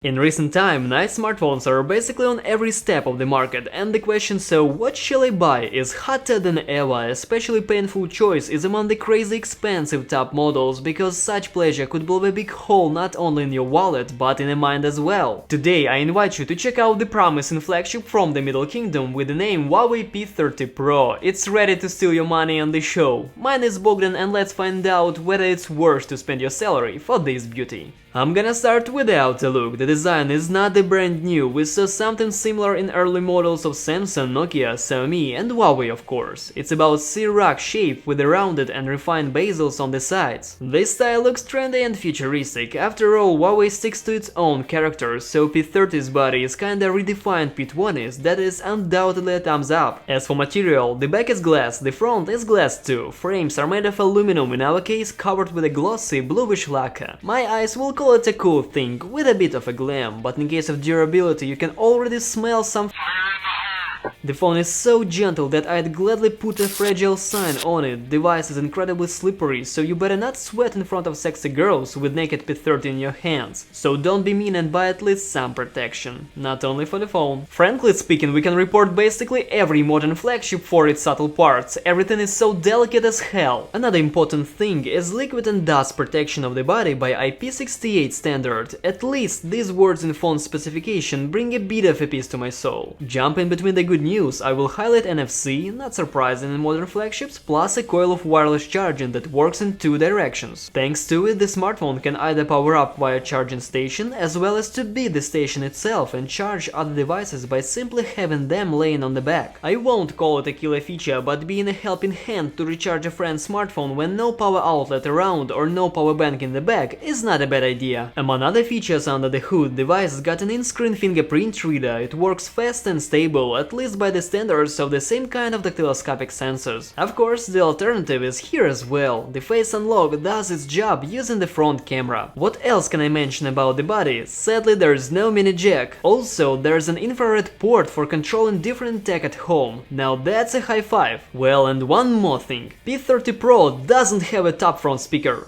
In recent time, nice smartphones are basically on every step of the market, and the question "so what shall I buy?" is hotter than ever. Especially painful choice is among the crazy expensive top models, because such pleasure could blow a big hole not only in your wallet but in your mind as well. Today I invite you to check out the promising flagship from the Middle Kingdom with the name Huawei P30 Pro. It's ready to steal your money on the show. Mine is Bogdan, and let's find out whether it's worth to spend your salary for this beauty. I'm gonna start with the outer look. The design is not the brand new. We saw something similar in early models of Samsung, Nokia, Xiaomi and Huawei, of course. It's about C-rock shape with the rounded and refined bezels on the sides. This style looks trendy and futuristic. After all, Huawei sticks to its own character, so P30's body is kinda redefined P20's. That is undoubtedly a thumbs up. As for material, the back is glass, the front is glass too. Frames are made of aluminum, in our case covered with a glossy bluish lacquer. My eyes will call it a cool thing, with a bit of a glam, but in case of durability you can already smell some. The phone is so gentle that I'd gladly put a fragile sign on it. The device is incredibly slippery, so you better not sweat in front of sexy girls with naked P30 in your hands. So don't be mean and buy at least some protection. Not only for the phone. Frankly speaking, we can report basically every modern flagship for its subtle parts. Everything is so delicate as hell. Another important thing is liquid and dust protection of the body by IP68 standard. At least these words in phone specification bring a bit of a peace to my soul. Jumping between the good news, I will highlight NFC, not surprising in modern flagships, plus a coil of wireless charging that works in two directions. Thanks to it, the smartphone can either power up via charging station, as well as to be the station itself and charge other devices by simply having them laying on the back. I won't call it a killer feature, but being a helping hand to recharge a friend's smartphone when no power outlet around or no power bank in the bag is not a bad idea. Among other features under the hood, the device got an in-screen fingerprint reader. It works fast and stable, at least by the standards of the same kind of dactyloscopic sensors. Of course, the alternative is here as well. The face unlock does its job using the front camera. What else can I mention about the body? Sadly, there's no mini jack. Also, there's an infrared port for controlling different tech at home. Now that's a high five. Well, and one more thing. P30 Pro doesn't have a top front speaker.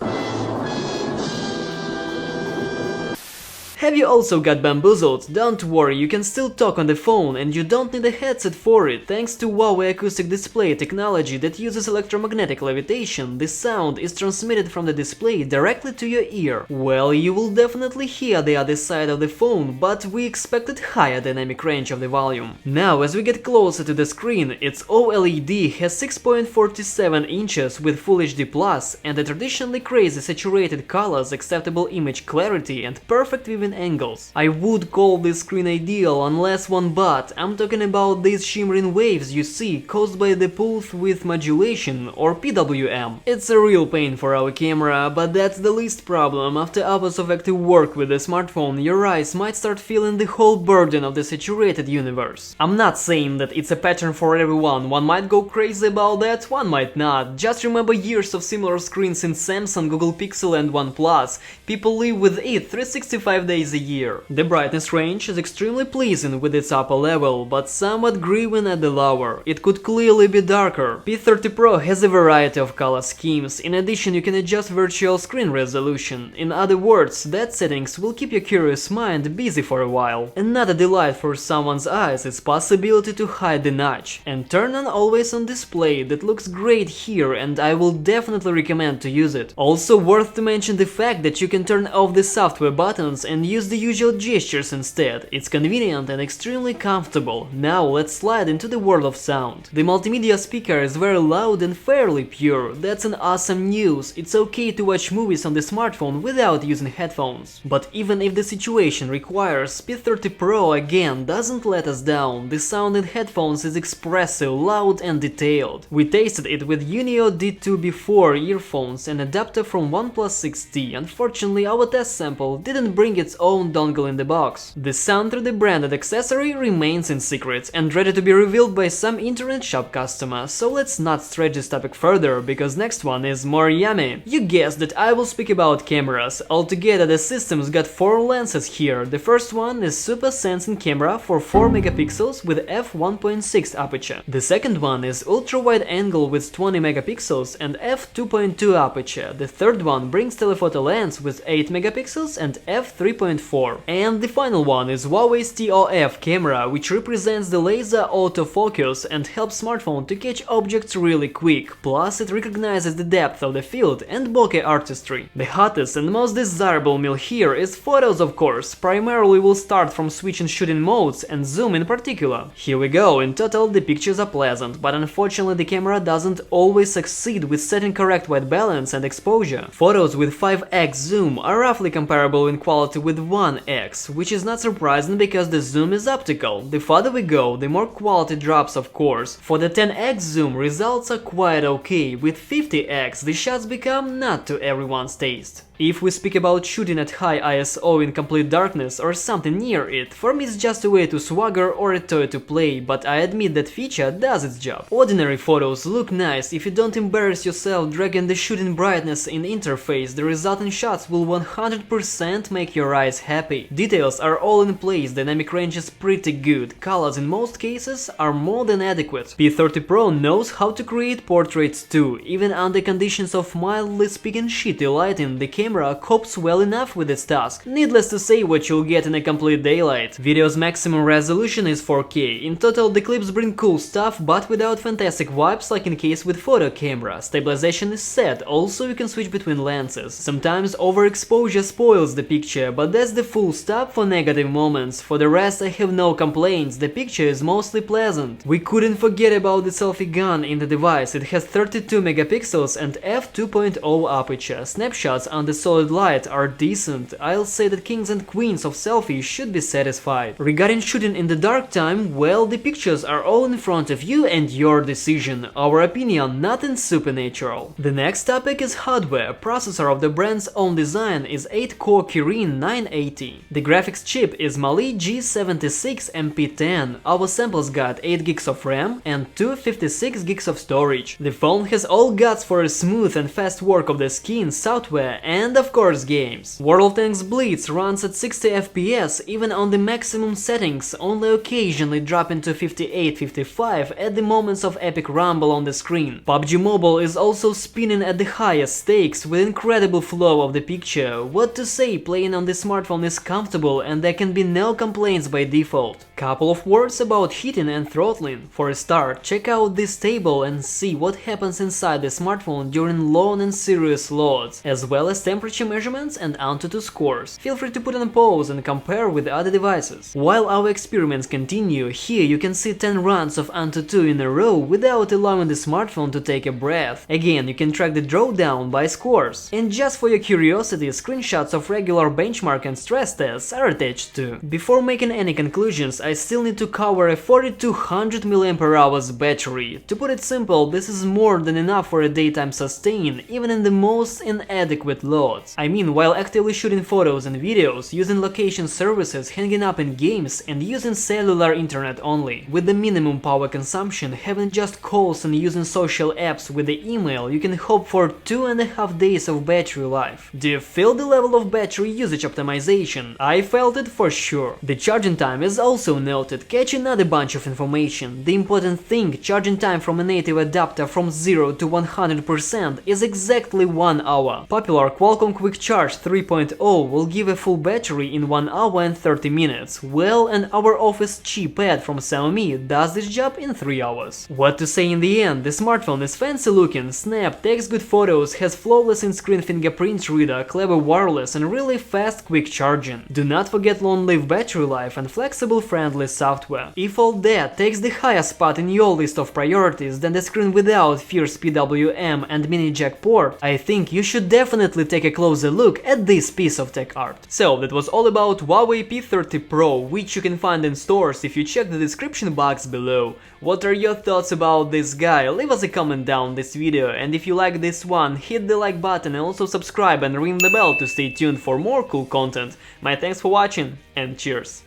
Have you also got bamboozled? Don't worry, you can still talk on the phone and you don't need a headset for it. Thanks to Huawei acoustic display technology that uses electromagnetic levitation, the sound is transmitted from the display directly to your ear. Well, you will definitely hear the other side of the phone, but we expected higher dynamic range of the volume. Now, as we get closer to the screen, its OLED has 6.47 inches with Full HD Plus and the traditionally crazy saturated colors, acceptable image clarity and perfect viewing angles. I would call this screen ideal unless one but. I'm talking about these shimmering waves you see caused by the pulse width modulation or PWM. It's a real pain for our camera, but that's the least problem. After hours of active work with the smartphone, your eyes might start feeling the whole burden of the saturated universe. I'm not saying that it's a pattern for everyone. One might go crazy about that, one might not. Just remember years of similar screens in Samsung, Google Pixel and OnePlus. People live with it 365 days a year. The brightness range is extremely pleasing with its upper level, but somewhat grieving at the lower. It could clearly be darker. P30 Pro has a variety of color schemes. In addition, you can adjust virtual screen resolution. In other words, that settings will keep your curious mind busy for a while. Another delight for someone's eyes is possibility to hide the notch and turn on always on display. That looks great here, and I will definitely recommend to use it. Also worth to mention the fact that you can turn off the software buttons and use the usual gestures instead. It's convenient and extremely comfortable. Now let's slide into the world of sound. The multimedia speaker is very loud and fairly pure. That's an awesome news. It's okay to watch movies on the smartphone without using headphones. But even if the situation requires, P30 Pro again doesn't let us down. The sound in headphones is expressive, loud and detailed. We tasted it with Unio D2B4 earphones, an adapter from OnePlus 6T. Unfortunately, our test sample didn't bring its own dongle in the box. The sound through the branded accessory remains in secret and ready to be revealed by some internet shop customer, so let's not stretch this topic further, because next one is more yummy. You guessed that I will speak about cameras. Altogether the system's got 4 lenses here. The first one is super sensing camera for 4 megapixels with f1.6 aperture. The second one is ultra wide angle with 20 megapixels and f2.2 aperture. The third one brings telephoto lens with 8 megapixels and f3.2 2.4. And the final one is Huawei's TOF camera, which represents the laser autofocus and helps smartphone to catch objects really quick, plus it recognizes the depth of the field and bokeh artistry. The hottest and most desirable meal here is photos, of course. Primarily we'll start from switch and shooting modes and zoom in particular. Here we go. In total the pictures are pleasant, but unfortunately the camera doesn't always succeed with setting correct white balance and exposure. Photos with 5x zoom are roughly comparable in quality with 1x, which is not surprising because the zoom is optical. The farther we go, the more quality drops, of course. For the 10x zoom, results are quite okay. With 50x, the shots become not to everyone's taste. If we speak about shooting at high ISO in complete darkness or something near it, for me it's just a way to swagger or a toy to play, but I admit that feature does its job. Ordinary photos look nice if you don't embarrass yourself dragging the shooting brightness in interface. The resulting shots will 100% make your eyes happy. Details are all in place, dynamic range is pretty good, colors in most cases are more than adequate. P30 Pro knows how to create portraits too, even under conditions of mildly speaking shitty lighting. The camera copes well enough with its task. Needless to say what you'll get in a complete daylight. Video's maximum resolution is 4K. In total the clips bring cool stuff, but without fantastic vibes like in case with photo camera. Stabilization is set, also you can switch between lenses. Sometimes overexposure spoils the picture, but that's the full stop for negative moments. For the rest I have no complaints, the picture is mostly pleasant. We couldn't forget about the selfie gun in the device. It has 32 megapixels and f2.0 aperture. Snapshots under solid light are decent. I'll say that kings and queens of selfies should be satisfied. Regarding shooting in the dark time, well, the pictures are all in front of you and your decision. Our opinion, nothing supernatural. The next topic is hardware. Processor of the brand's own design is 8-core Kirin 980. The graphics chip is Mali G76 MP10. Our samples got 8 gigs of RAM and 256 gigs of storage. The phone has all guts for a smooth and fast work of the skin, software and of course games. World of Tanks Blitz runs at 60 FPS even on the maximum settings, only occasionally dropping to 58-55 at the moments of epic rumble on the screen. PUBG Mobile is also spinning at the highest stakes with incredible flow of the picture. What to say, playing on the smartphone is comfortable and there can be no complaints by default. Couple of words about heating and throttling. For a start, check out this table and see what happens inside the smartphone during long and serious loads, as well as temperature measurements and Antutu scores. Feel free to put on pause and compare with other devices. While our experiments continue, here you can see 10 runs of Antutu in a row without allowing the smartphone to take a breath. Again, you can track the drawdown by scores. And just for your curiosity, screenshots of regular benchmark and stress tests are attached too. Before making any conclusions, I still need to cover a 4200 mAh battery. To put it simple, this is more than enough for a daytime sustain, even in the most inadequate loads. I mean, while actively shooting photos and videos, using location services, hanging up in games and using cellular internet only. With the minimum power consumption, having just calls and using social apps with the email, you can hope for 2.5 days of battery life. Do you feel the level of battery usage optimization? I felt it for sure. The charging time is also noted. Catch another bunch of information. The important thing, charging time from a native adapter from 0 to 100% is exactly 1 hour. Popular Qualcomm Quick Charge 3.0 will give a full battery in 1 hour and 30 minutes. Well, and our Office Chi Pad from Xiaomi does this job in 3 hours. What to say in the end, the smartphone is fancy looking, snap, takes good photos, has flawless in-screen fingerprint reader, clever wireless and really fast quick charging. Do not forget long-lived battery life and flexible friendly software. If all that takes the highest spot in your list of priorities than the screen without fierce PWM and mini jack port, I think you should definitely take a closer look at this piece of tech art. So that was all about Huawei P30 Pro, which you can find in stores if you check the description box below. What are your thoughts about this guy? Leave us a comment down this video, and if you like this one, hit the like button and also subscribe and ring the bell to stay tuned for more cool content. My thanks for watching and cheers!